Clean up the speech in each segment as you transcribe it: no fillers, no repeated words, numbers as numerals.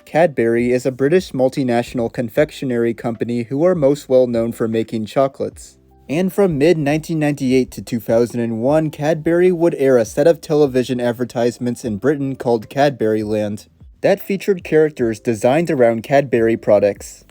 Cadbury is a British multinational confectionery company who are most well known for making chocolates. And from mid-1998 to 2001, Cadbury would air a set of television advertisements in Britain called Cadbury Land that featured characters designed around Cadbury products.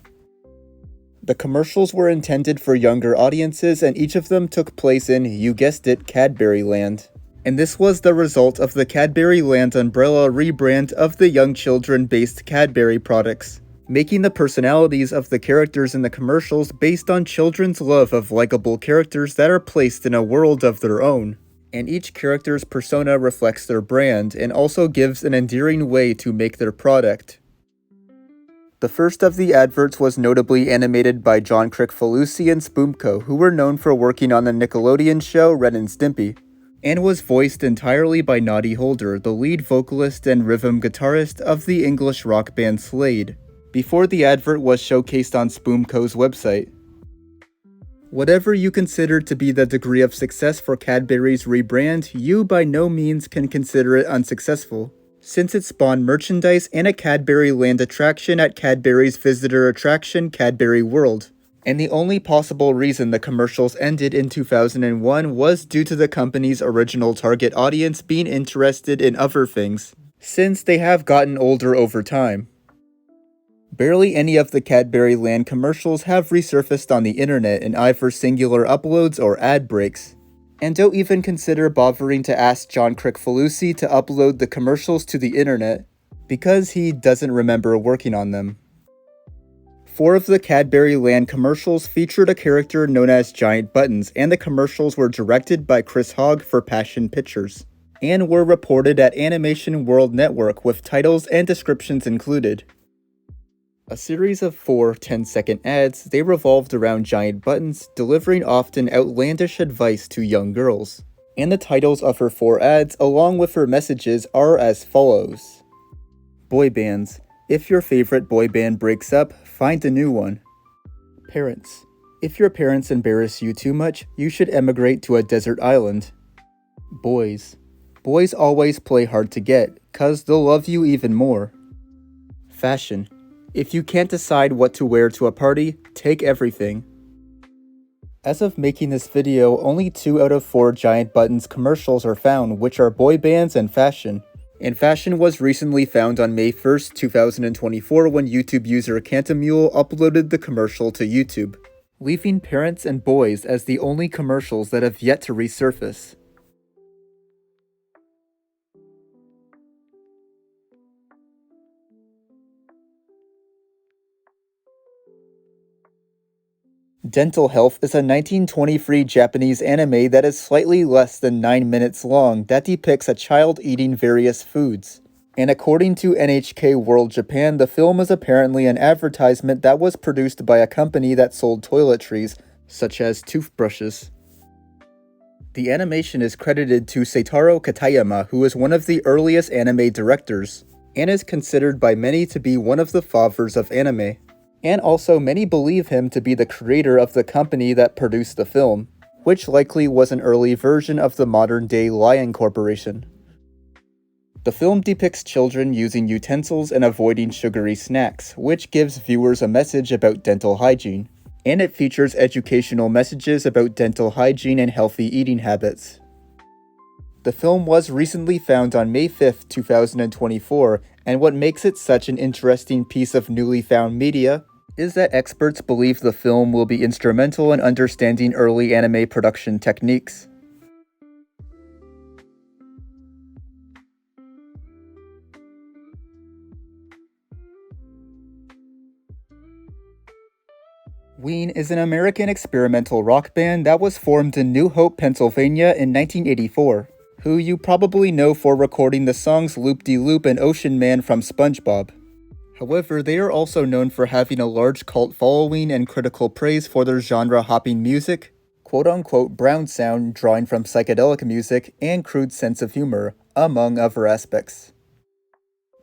The commercials were intended for younger audiences, and each of them took place in, you guessed it, Cadbury Land. And this was the result of the Cadbury Land umbrella rebrand of the young children-based Cadbury products, making the personalities of the characters in the commercials based on children's love of likable characters that are placed in a world of their own. And each character's persona reflects their brand and also gives an endearing way to make their product. The first of the adverts was notably animated by John Kricfalusi and Spoomco, who were known for working on the Nickelodeon show Ren and Stimpy, and was voiced entirely by Noddy Holder, the lead vocalist and rhythm guitarist of the English rock band Slade, before the advert was showcased on Spoomco's website. Whatever you consider to be the degree of success for Cadbury's rebrand, you by no means can consider it unsuccessful, since it spawned merchandise and a Cadbury Land attraction at Cadbury's visitor attraction Cadbury World. And the only possible reason the commercials ended in 2001 was due to the company's original target audience being interested in other things, since they have gotten older over time. Barely any of the Cadbury Land commercials have resurfaced on the internet in either singular uploads or ad breaks. And don't even consider bothering to ask John Kricfalusi to upload the commercials to the internet, because he doesn't remember working on them. 4 of the Cadbury Land commercials featured a character known as Giant Buttons, and the commercials were directed by Chris Hogg for Passion Pictures, and were reported at Animation World Network with titles and descriptions included. A series of 4 10-second ads, they revolved around Giant Buttons, delivering often outlandish advice to young girls. And the titles of her 4 ads, along with her messages, are as follows. Boy bands. If your favorite boy band breaks up, find a new one. Parents. If your parents embarrass you too much, you should emigrate to a desert island. Boys. Boys always play hard to get, 'cause they'll love you even more. Fashion. If you can't decide what to wear to a party, take everything. As of making this video, only 2 out of 4 Giant Buttons commercials are found, which are boy bands and fashion. And fashion was recently found on May 1st, 2024 when YouTube user Cantamule uploaded the commercial to YouTube, leaving parents and boys as the only commercials that have yet to resurface. Dental Health is a 1923 Japanese anime that is slightly less than 9 minutes long that depicts a child eating various foods. And according to NHK World Japan, the film is apparently an advertisement that was produced by a company that sold toiletries, such as toothbrushes. The animation is credited to Seitaro Katayama, who is one of the earliest anime directors, and is considered by many to be one of the fathers of anime. And also many believe him to be the creator of the company that produced the film, which likely was an early version of the modern-day Lion Corporation. The film depicts children using utensils and avoiding sugary snacks, which gives viewers a message about dental hygiene. And it features educational messages about dental hygiene and healthy eating habits. The film was recently found on May 5th, 2024, and what makes it such an interesting piece of newly found media is that experts believe the film will be instrumental in understanding early anime production techniques. Ween is an American experimental rock band that was formed in New Hope, Pennsylvania in 1984, who you probably know for recording the songs Loop-de-Loop and Ocean Man from SpongeBob. However, they are also known for having a large cult following and critical praise for their genre-hopping music, quote-unquote brown sound drawing from psychedelic music, and crude sense of humor, among other aspects.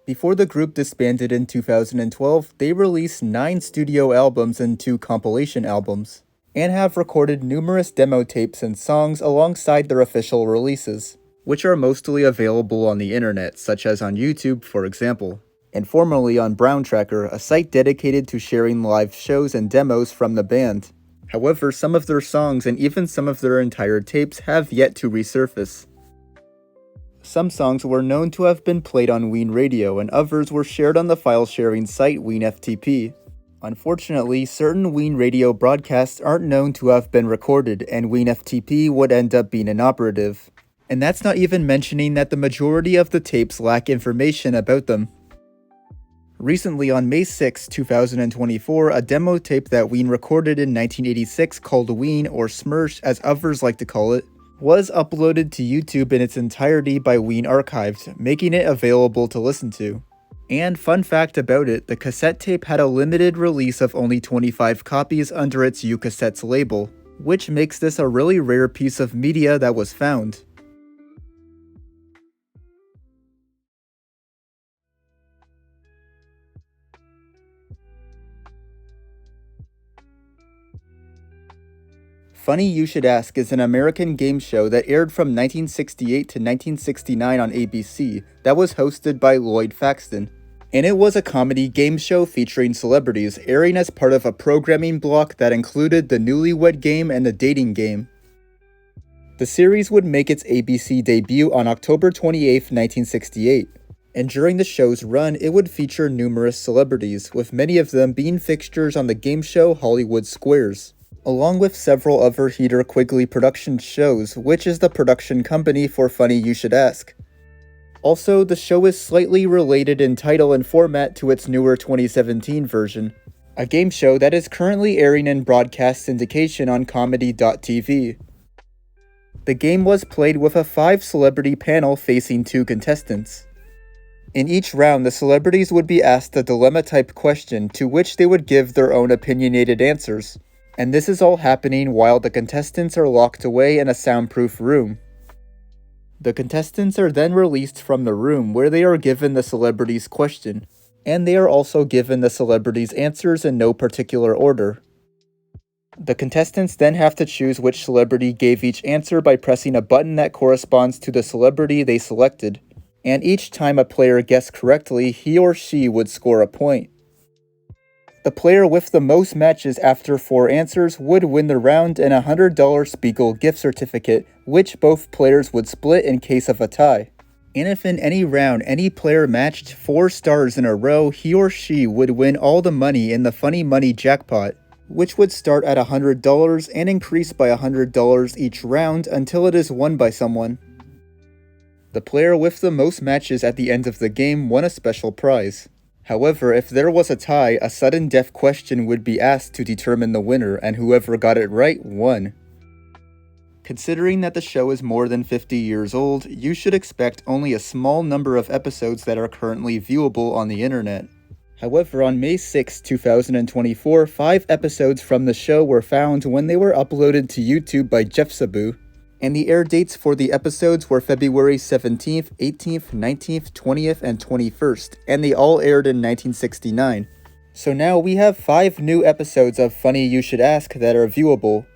Before the group disbanded in 2012, they released 9 studio albums and 2 compilation albums, and have recorded numerous demo tapes and songs alongside their official releases, which are mostly available on the internet, such as on YouTube, for example. and formerly on Brown Tracker, a site dedicated to sharing live shows and demos from the band. However, some of their songs and even some of their entire tapes have yet to resurface. Some songs were known to have been played on Ween Radio, and others were shared on the file-sharing site Ween FTP. Unfortunately, certain Ween Radio broadcasts aren't known to have been recorded, and Ween FTP would end up being inoperative. And that's not even mentioning that the majority of the tapes lack information about them. Recently, on May 6, 2024, a demo tape that Ween recorded in 1986 called Ween, or Smersh as others like to call it, was uploaded to YouTube in its entirety by Ween Archived, making it available to listen to. And fun fact about it, the cassette tape had a limited release of only 25 copies under its U-Cassettes label, which makes this a really rare piece of media that was found. Funny You Should Ask is an American game show that aired from 1968 to 1969 on ABC that was hosted by Lloyd Faxton. And it was a comedy game show featuring celebrities, airing as part of a programming block that included the Newlywed Game and the Dating Game. The series would make its ABC debut on October 28, 1968, and during the show's run, it would feature numerous celebrities, with many of them being fixtures on the game show Hollywood Squares, along with several other Heater Quigley production shows, which is the production company for Funny You Should Ask. Also, the show is slightly related in title and format to its newer 2017 version, a game show that is currently airing in broadcast syndication on comedy.tv. The game was played with a 5-celebrity panel facing 2 contestants. In each round, the celebrities would be asked a dilemma-type question to which they would give their own opinionated answers, and this is all happening while the contestants are locked away in a soundproof room. The contestants are then released from the room where they are given the celebrity's question, and they are also given the celebrity's answers in no particular order. The contestants then have to choose which celebrity gave each answer by pressing a button that corresponds to the celebrity they selected, and each time a player guessed correctly, he or she would score a point. The player with the most matches after 4 answers would win the round and a $100 Spiegel gift certificate, which both players would split in case of a tie. And if in any round any player matched 4 stars in a row, he or she would win all the money in the Funny Money jackpot, which would start at $100 and increase by $100 each round until it is won by someone. The player with the most matches at the end of the game won a special prize. However, if there was a tie, a sudden death question would be asked to determine the winner, and whoever got it right won. Considering that the show is more than 50 years old, you should expect only a small number of episodes that are currently viewable on the internet. However, on May 6, 2024, 5 episodes from the show were found when they were uploaded to YouTube by Jeff Sabu, and the air dates for the episodes were February 17th, 18th, 19th, 20th, and 21st, and they all aired in 1969. So now we have 5 new episodes of Funny You Should Ask that are viewable.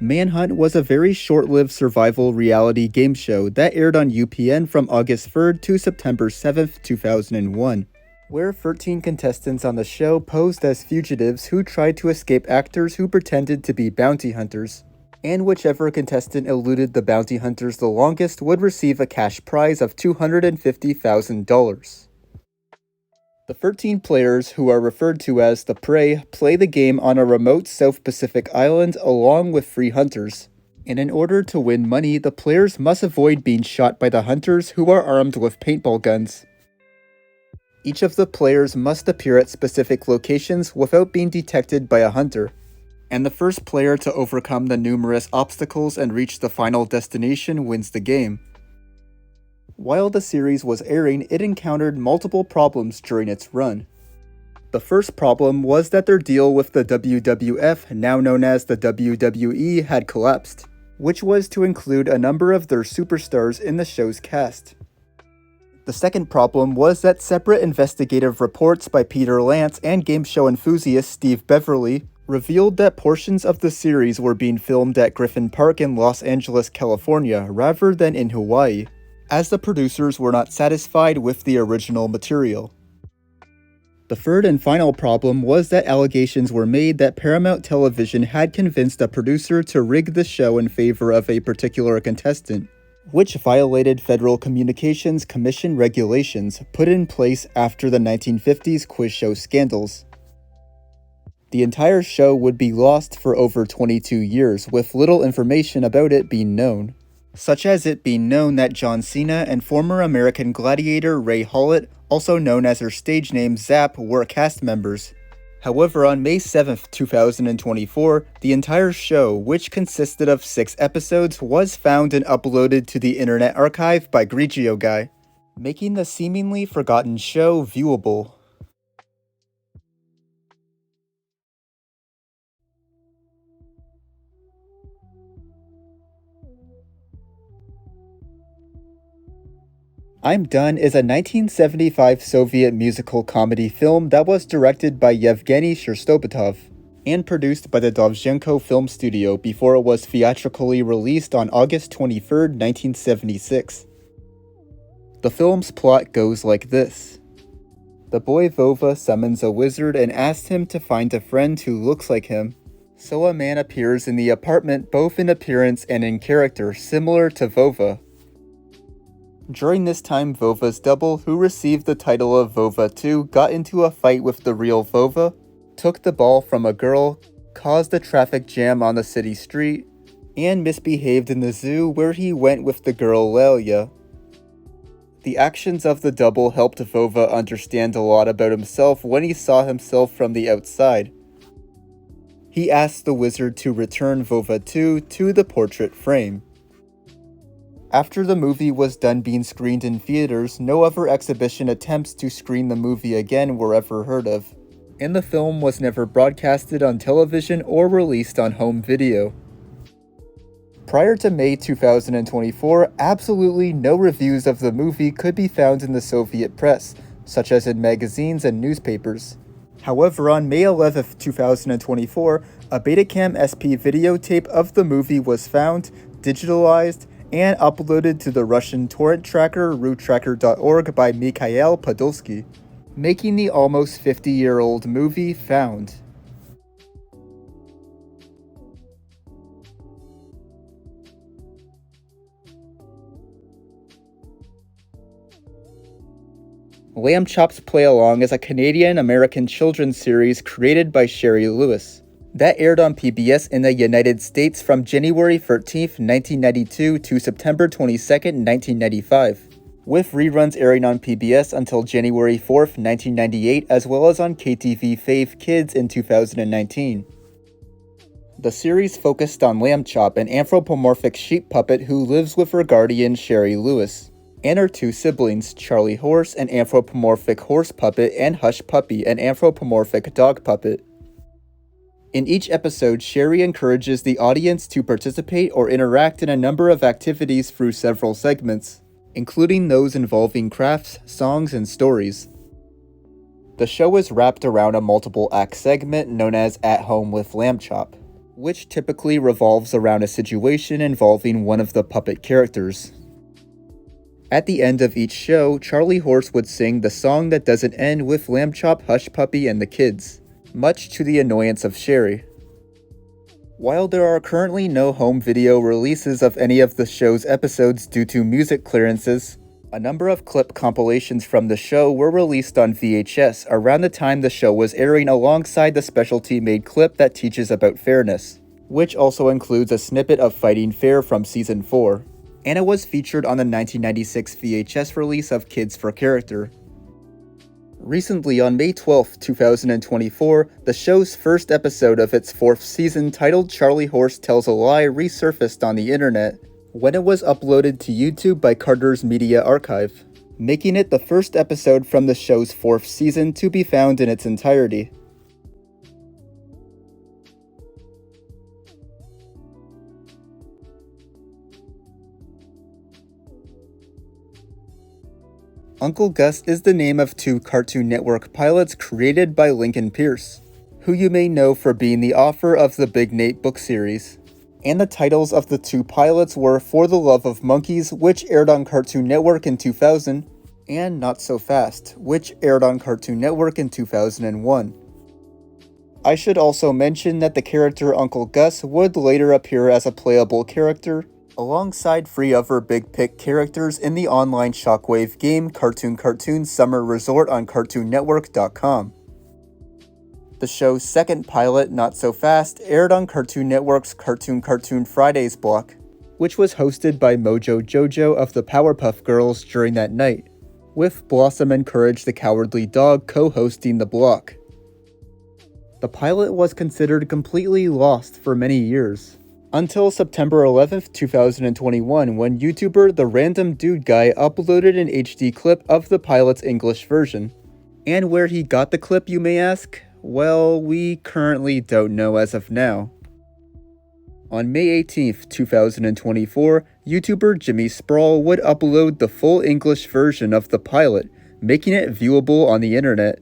Manhunt was a very short-lived survival reality game show that aired on UPN from August 3rd to September 7th, 2001, where 13 contestants on the show posed as fugitives who tried to escape actors who pretended to be bounty hunters, and whichever contestant eluded the bounty hunters the longest would receive a cash prize of $250,000. The 13 players, who are referred to as the Prey, play the game on a remote South Pacific island along with 3 hunters. And in order to win money, the players must avoid being shot by the hunters, who are armed with paintball guns. Each of the players must appear at specific locations without being detected by a hunter. And the first player to overcome the numerous obstacles and reach the final destination wins the game. While the series was airing, it encountered multiple problems during its run. The first problem was that their deal with the WWF, now known as the WWE, had collapsed, which was to include a number of their superstars in the show's cast. The second problem was that separate investigative reports by Peter Lance and game show enthusiast Steve Beverly revealed that portions of the series were being filmed at Griffin Park in Los Angeles, California, rather than in Hawaii, as the producers were not satisfied with the original material. The third and final problem was that allegations were made that Paramount Television had convinced a producer to rig the show in favor of a particular contestant, which violated Federal Communications Commission regulations put in place after the 1950s quiz show scandals. The entire show would be lost for over 22 years, with little information about it being known, such as it being known that John Cena and former American gladiator Ray Hallett, also known as her stage name Zap, were cast members. However, on May 7, 2024, the entire show, which consisted of 6 episodes, was found and uploaded to the Internet Archive by Grigio Guy, making the seemingly forgotten show viewable. I'm Done is a 1975 Soviet musical comedy film that was directed by Yevgeny Sherstobitov and produced by the Dovzhenko Film Studio before it was theatrically released on August 23, 1976. The film's plot goes like this. The boy Vova summons a wizard and asks him to find a friend who looks like him. So a man appears in the apartment both in appearance and in character, similar to Vova. During this time, Vova's double, who received the title of Vova 2, got into a fight with the real Vova, took the ball from a girl, caused a traffic jam on the city street, and misbehaved in the zoo where he went with the girl Lelia. The actions of the double helped Vova understand a lot about himself when he saw himself from the outside. He asked the wizard to return Vova 2 to the portrait frame. After the movie was done being screened in theaters, no other exhibition attempts to screen the movie again were ever heard of, and the film was never broadcasted on television or released on home video. Prior to May 2024, absolutely no reviews of the movie could be found in the Soviet press, such as in magazines and newspapers. However, on May 11, 2024, a Betacam SP videotape of the movie was found, digitalized, and uploaded to the Russian torrent tracker rutracker.org by Mikhail Podolsky, making the almost 50-year-old movie found. Lamb Chops Play Along is a Canadian-American children's series created by Sherry Lewis, that aired on PBS in the United States from January 13, 1992 to September 22, 1995, with reruns airing on PBS until January 4, 1998, as well as on KTV Fave Kids in 2019. The series focused on Lamb Chop, an anthropomorphic sheep puppet who lives with her guardian Sherry Lewis, and her 2 siblings, Charlie Horse, an anthropomorphic horse puppet, and Hush Puppy, an anthropomorphic dog puppet. In each episode, Sherry encourages the audience to participate or interact in a number of activities through several segments, including those involving crafts, songs, and stories. The show is wrapped around a multiple-act segment known as At Home with Lamb Chop, which typically revolves around a situation involving one of the puppet characters. At the end of each show, Charlie Horse would sing the song that doesn't end with Lamb Chop, Hush Puppy, and the kids, much to the annoyance of Sherry. While there are currently no home video releases of any of the show's episodes due to music clearances, a number of clip compilations from the show were released on VHS around the time the show was airing alongside the specialty-made clip that teaches about fairness, which also includes a snippet of Fighting Fair from Season 4, and it was featured on the 1996 VHS release of Kids for Character. Recently, on May 12, 2024, the show's first episode of its 4th season, titled Charlie Horse Tells a Lie, resurfaced on the internet when it was uploaded to YouTube by Carter's Media Archive, making it the first episode from the show's 4th season to be found in its entirety. Uncle Gus is the name of 2 Cartoon Network pilots created by Lincoln Pierce, who you may know for being the author of the Big Nate book series. And the titles of the two pilots were For the Love of Monkeys, which aired on Cartoon Network in 2000, and Not So Fast, which aired on Cartoon Network in 2001. I should also mention that the character Uncle Gus would later appear as a playable character, alongside 3 other Big Pick characters in the online Shockwave game Cartoon Summer Resort on CartoonNetwork.com. The show's second pilot, Not So Fast, aired on Cartoon Network's Cartoon Fridays block, which was hosted by Mojo Jojo of the Powerpuff Girls during that night, with Blossom and Courage the Cowardly Dog co-hosting the block. The pilot was considered completely lost for many years, until September 11th, 2021, when YouTuber The Random Dude Guy uploaded an HD clip of the pilot's English version. And where he got the clip, you may ask? Well, we currently don't know as of now. On May 18th, 2024, YouTuber Jimmy Sprawl would upload the full English version of the pilot, making it viewable on the internet.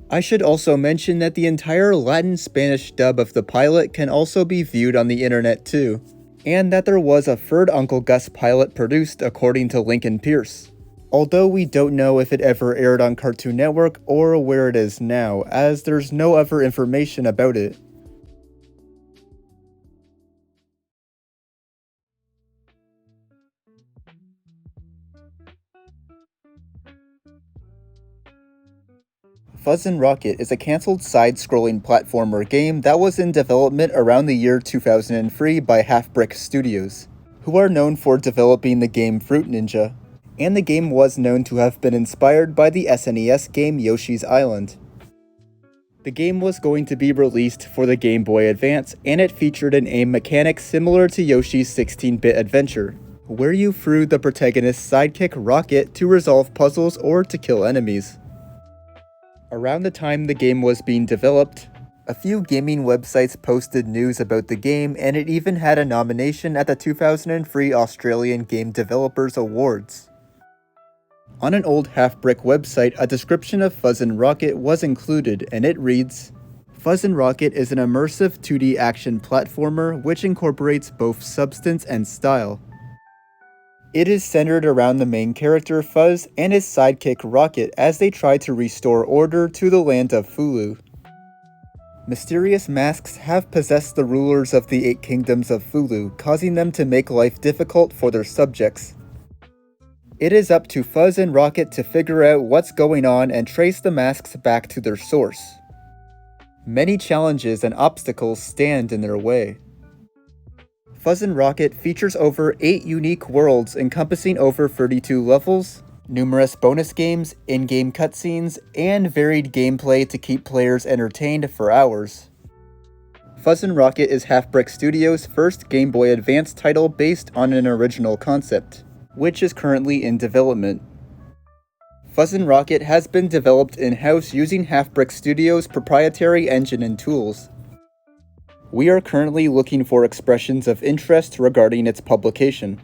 I should also mention that the entire Latin-Spanish dub of the pilot can also be viewed on the internet too, and that there was a third Uncle Gus pilot produced according to Lincoln Pierce, although we don't know if it ever aired on Cartoon Network or where it is now, as there's no other information about it. Fuzz and Rocket is a cancelled side-scrolling platformer game that was in development around the year 2003 by Half-Brick Studios, who are known for developing the game Fruit Ninja, and the game was known to have been inspired by the SNES game Yoshi's Island. The game was going to be released for the Game Boy Advance, and it featured an aim mechanic similar to Yoshi's 16-bit adventure, where you threw the protagonist's sidekick Rocket to resolve puzzles or to kill enemies. Around the time the game was being developed, a few gaming websites posted news about the game, and it even had a nomination at the 2003 Australian Game Developers Awards. On an old Half-Brick website, a description of Fuzz and Rocket was included, and it reads, Fuzz and Rocket is an immersive 2D action platformer which incorporates both substance and style. It is centered around the main character Fuzz and his sidekick Rocket as they try to restore order to the land of Fulu. Mysterious masks have possessed the rulers of the 8 kingdoms of Fulu, causing them to make life difficult for their subjects. It is up to Fuzz and Rocket to figure out what's going on and trace the masks back to their source. Many challenges and obstacles stand in their way. Fuzz and Rocket features over 8 unique worlds encompassing over 32 levels, numerous bonus games, in-game cutscenes, and varied gameplay to keep players entertained for hours. Fuzz and Rocket is Half-Brick Studios' first Game Boy Advance title based on an original concept, which is currently in development. Fuzz and Rocket has been developed in-house using Half-Brick Studios' proprietary engine and tools. We are currently looking for expressions of interest regarding its publication.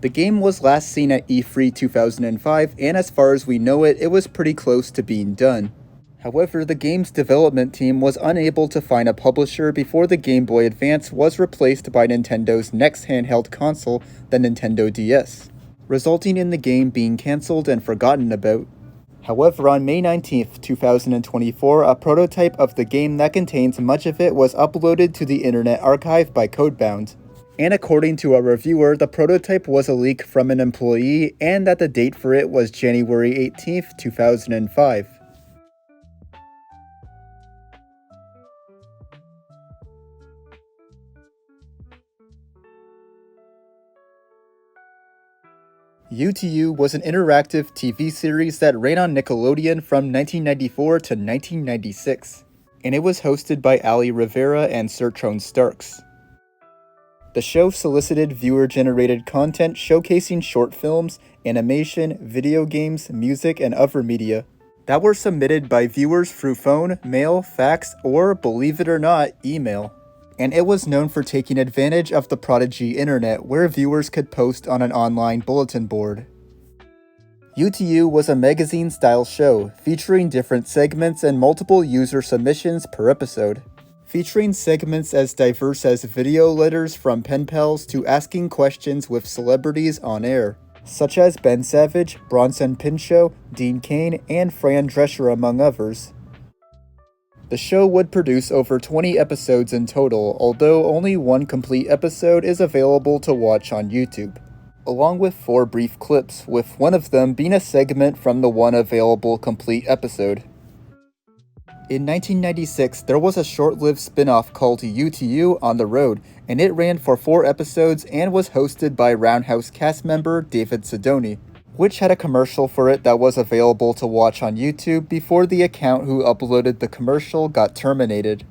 The game was last seen at E3 2005, and as far as we know it was pretty close to being done. However, the game's development team was unable to find a publisher before the Game Boy Advance was replaced by Nintendo's next handheld console, the Nintendo DS, resulting in the game being cancelled and forgotten about. However, on May 19th, 2024, a prototype of the game that contains much of it was uploaded to the Internet Archive by Codebound. And according to a reviewer, the prototype was a leak from an employee and that the date for it was January 18th, 2005. U2U was an interactive TV series that ran on Nickelodeon from 1994 to 1996, and it was hosted by Ali Rivera and Sertrone Starks. The show solicited viewer-generated content showcasing short films, animation, video games, music, and other media that were submitted by viewers through phone, mail, fax, or, believe it or not, email. And it was known for taking advantage of the Prodigy internet, where viewers could post on an online bulletin board. UTU was a magazine-style show, featuring different segments and multiple user submissions per episode. Featuring segments as diverse as video letters from pen pals to asking questions with celebrities on air, such as Ben Savage, Bronson Pinchot, Dean Cain, and Fran Drescher among others. The show would produce over 20 episodes in total, although only one complete episode is available to watch on YouTube, along with 4 brief clips, with one of them being a segment from the one available complete episode. In 1996, there was a short-lived spin-off called UTU on the Road, and it ran for 4 episodes and was hosted by Roundhouse cast member David Sidoni, which had a commercial for it that was available to watch on YouTube before the account who uploaded the commercial got terminated.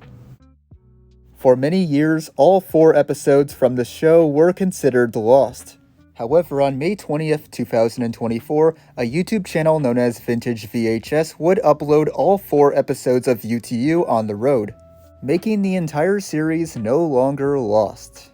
For many years, all 4 episodes from the show were considered lost. However, on May 20th, 2024, a YouTube channel known as Vintage VHS would upload all 4 episodes of UTU on the Road, making the entire series no longer lost.